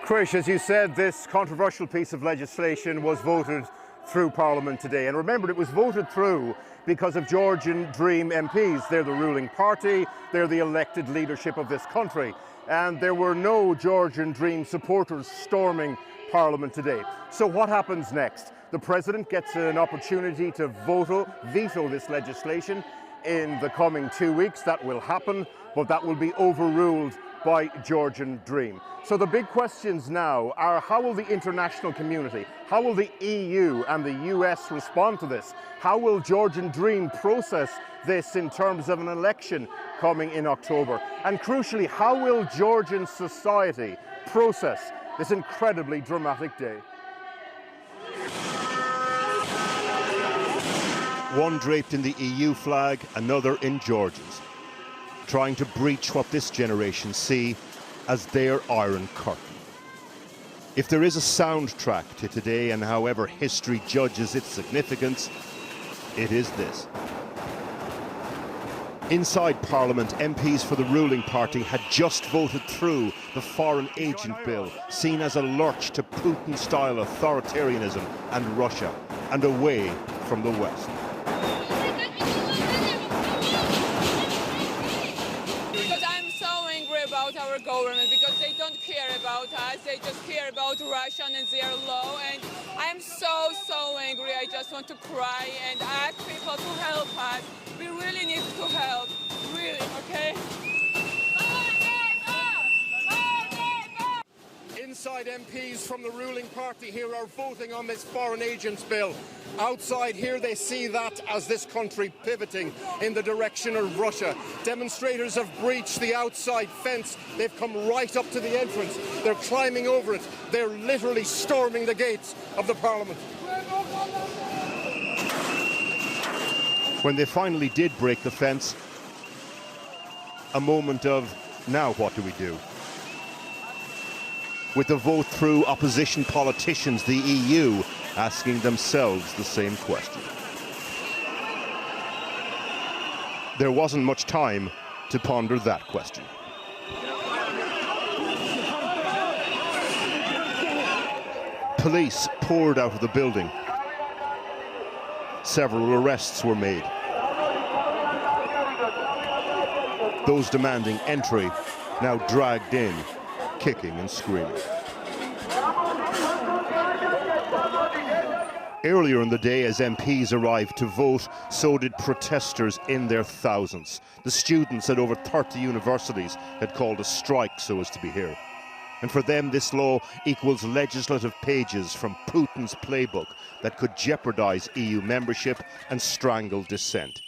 Krish, as you said, this controversial piece of legislation was voted through Parliament today. And remember, it was voted through because of Georgian Dream MPs. They're the ruling party, they're the elected leadership of this country. And there were no Georgian Dream supporters storming Parliament today. So what happens next? The President gets an opportunity to veto this legislation in the coming 2 weeks. That will happen, but that will be overruled by Georgian Dream. So the big questions now are, how will the international community, how will the EU and the US respond to this? How will Georgian Dream process this in terms of an election coming in October? And crucially, how will Georgian society process this incredibly dramatic day? One draped in the EU flag, another in Georgia's, trying to breach what this generation see as their Iron Curtain. If there is a soundtrack to today, and however history judges its significance, it is this. Inside Parliament, MPs for the ruling party had just voted through the Foreign Agent Bill, seen as a lurch to Putin-style authoritarianism and Russia, and away from the West. About our government, because they don't care about us, they just care about Russia and their law, and I'm so angry. I just want to cry and ask people to help us. We really need to help, really, okay? Inside, MPs from the ruling party here are voting on this Foreign Agents Bill. Outside here, they see that as this country pivoting in the direction of Russia. Demonstrators have breached the outside fence. They've come right up to the entrance. They're climbing over it. They're literally storming the gates of the Parliament. When they finally did break the fence, a moment of, now what do we do? With the vote through, opposition politicians, the EU, asking themselves the same question. There wasn't much time to ponder that question. Police poured out of the building. Several arrests were made. Those demanding entry now dragged in, kicking and screaming. Earlier in the day, as MPs arrived to vote, so did protesters in their thousands. The students at over 30 universities had called a strike so as to be here. And for them, this law equals legislative pages from Putin's playbook that could jeopardise EU membership and strangle dissent.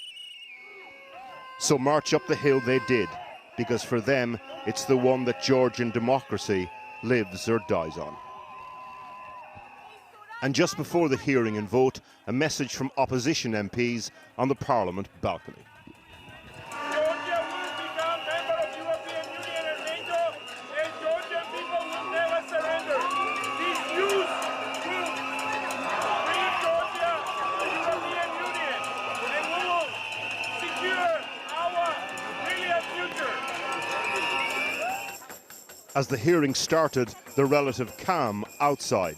So march up the hill they did, because for them, it's the one that Georgian democracy lives or dies on. And just before the hearing and vote, a message from opposition MPs on the Parliament balcony. Georgia will become member of the European Union and NATO, and Georgian people will never surrender. These youth will bring Georgia to the European Union, and we will secure our brilliant future. As the hearing started, the relative calm outside.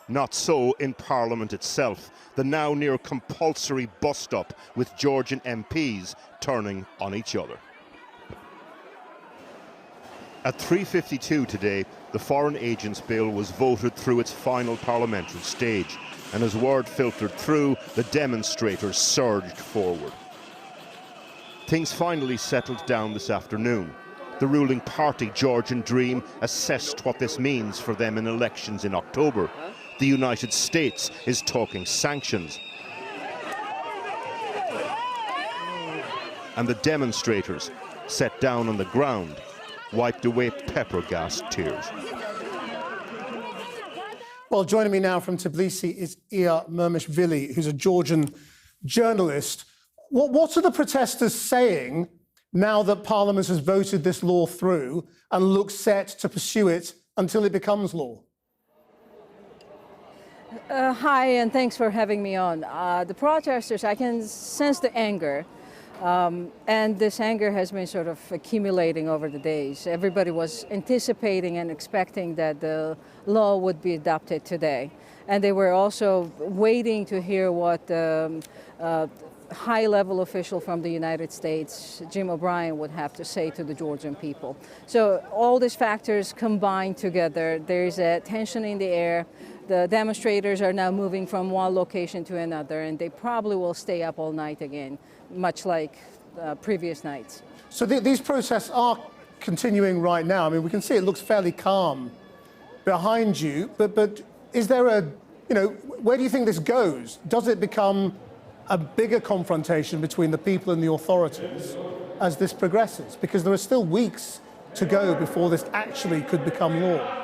Not so in Parliament itself, the now near compulsory bust-up with Georgian MPs turning on each other. At 3:52 today, the Foreign Agents Bill was voted through its final parliamentary stage, and as word filtered through, the demonstrators surged forward. Things finally settled down this afternoon. The ruling party, Georgian Dream, assessed what this means for them in elections in October. The United States is talking sanctions. And the demonstrators, set down on the ground, wiped away pepper-gas tears. Well, joining me now from Tbilisi is Iya Mermishvili, who's a Georgian journalist. What are the protesters saying now that Parliament has voted this law through and looks set to pursue it until it becomes law? Hi, and thanks for having me on. The protesters, I can sense the anger. And this anger has been sort of accumulating over the days. Everybody was anticipating and expecting that the law would be adopted today. And they were also waiting to hear what the high-level official from the United States, Jim O'Brien, would have to say to the Georgian people. So all these factors combined together, there's a tension in the air. The demonstrators are now moving from one location to another, and they probably will stay up all night again, much like previous nights. So these protests are continuing right now. I mean, we can see it looks fairly calm behind you, but is there where do you think this goes? Does it become a bigger confrontation between the people and the authorities as this progresses? Because there are still weeks to go before this actually could become law.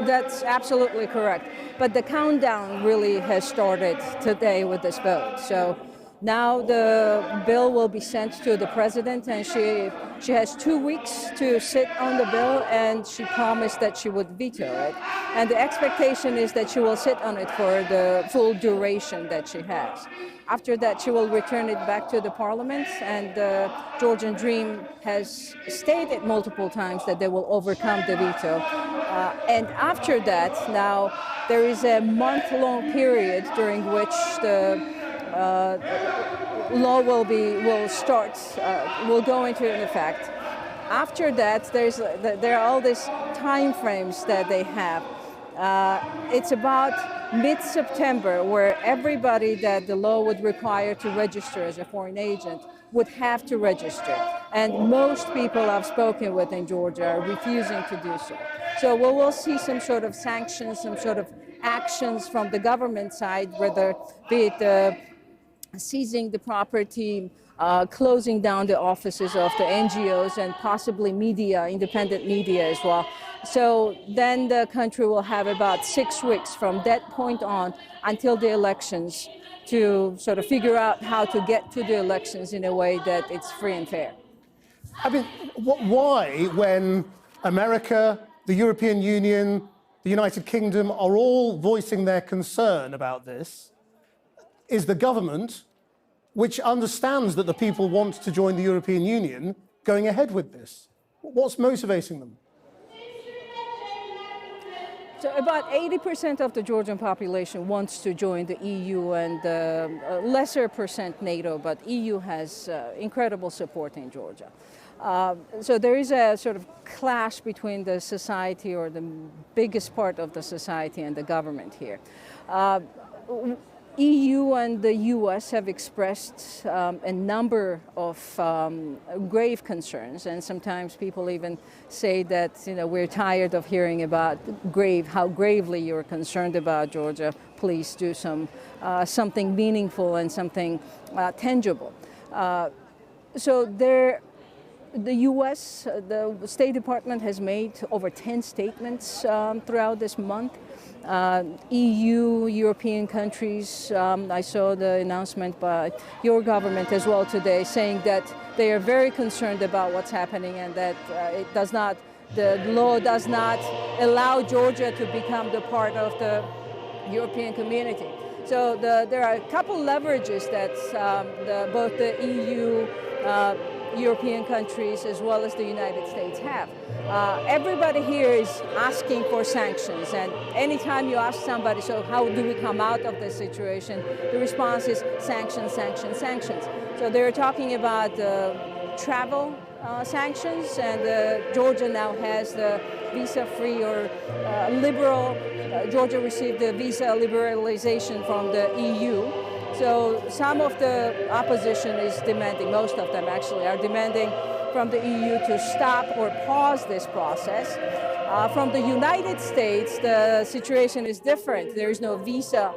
That's absolutely correct. But the countdown really has started today with this vote. So now the bill will be sent to the president, and she has 2 weeks to sit on the bill, and she promised that she would veto it. And the expectation is that she will sit on it for the full duration that she has. After that, she will return it back to the parliament, and the Georgian Dream has stated multiple times that they will overcome the veto. And after that, now there is a month-long period during which the law will go into effect. After that, there are all these time frames that they have. It's about mid-September where everybody that the law would require to register as a foreign agent would have to register. And most people I've spoken with in Georgia are refusing to do so. So we will see some sort of sanctions, some sort of actions from the government side, whether be it seizing the property, closing down the offices of the NGOs, and possibly media, independent media as well. So then the country will have about 6 weeks from that point on until the elections to sort of figure out how to get to the elections in a way that it's free and fair. I mean, why, when America, the European Union, the United Kingdom are all voicing their concern about this, is the government, which understands that the people want to join the European Union, going ahead with this? What's motivating them? So about 80% of the Georgian population wants to join the EU, and a lesser percent NATO, but EU has incredible support in Georgia. So there is a sort of clash between the society, or the biggest part of the society, and the government here. EU and the US have expressed a number of grave concerns, and sometimes people even say that, we're tired of hearing about how gravely you're concerned about Georgia. Please do something meaningful and something tangible. So the US, the State Department has made over 10 statements throughout this month. EU, European countries, I saw the announcement by your government as well today, saying that they are very concerned about what's happening, and that the law does not allow Georgia to become the part of the European community. So there are a couple leverages that both the EU, European countries, as well as the United States have. Everybody here is asking for sanctions, and anytime you ask somebody, so how do we come out of this situation, the response is sanctions, sanctions, sanctions. So they're talking about travel sanctions, and Georgia now has the visa-free or liberal. Georgia received the visa liberalization from the EU. So some of the opposition is demanding, most of them actually, are demanding from the EU to stop or pause this process. From the United States, the situation is different. There is no visa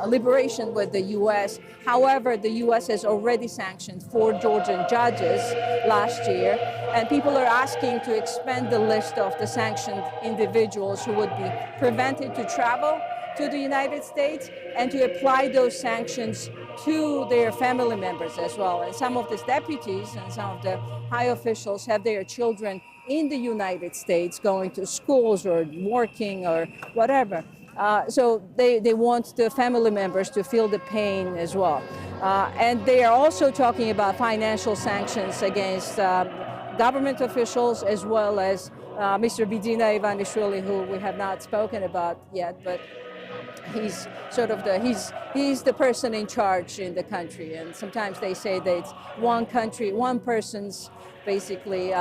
liberation with the US. However, the US has already sanctioned 4 Georgian judges last year, and people are asking to expand the list of the sanctioned individuals who would be prevented to travel to the United States, and to apply those sanctions to their family members as well. And some of these deputies and some of the high officials have their children in the United States going to schools or working or whatever. So they want the family members to feel the pain as well. And they are also talking about financial sanctions against government officials, as well as Mr. Bidina Ivanishvili, who we have not spoken about yet, but he's sort of he's the person in charge in the country. And sometimes they say that it's one country, one person's basically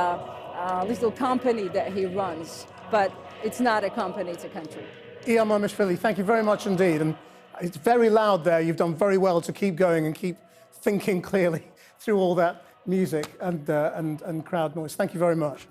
little company that he runs, but it's not a company, it's a country. Iya Mermishvili, thank you very much indeed. And it's very loud there. You've done very well to keep going and keep thinking clearly through all that music and crowd noise. Thank you very much.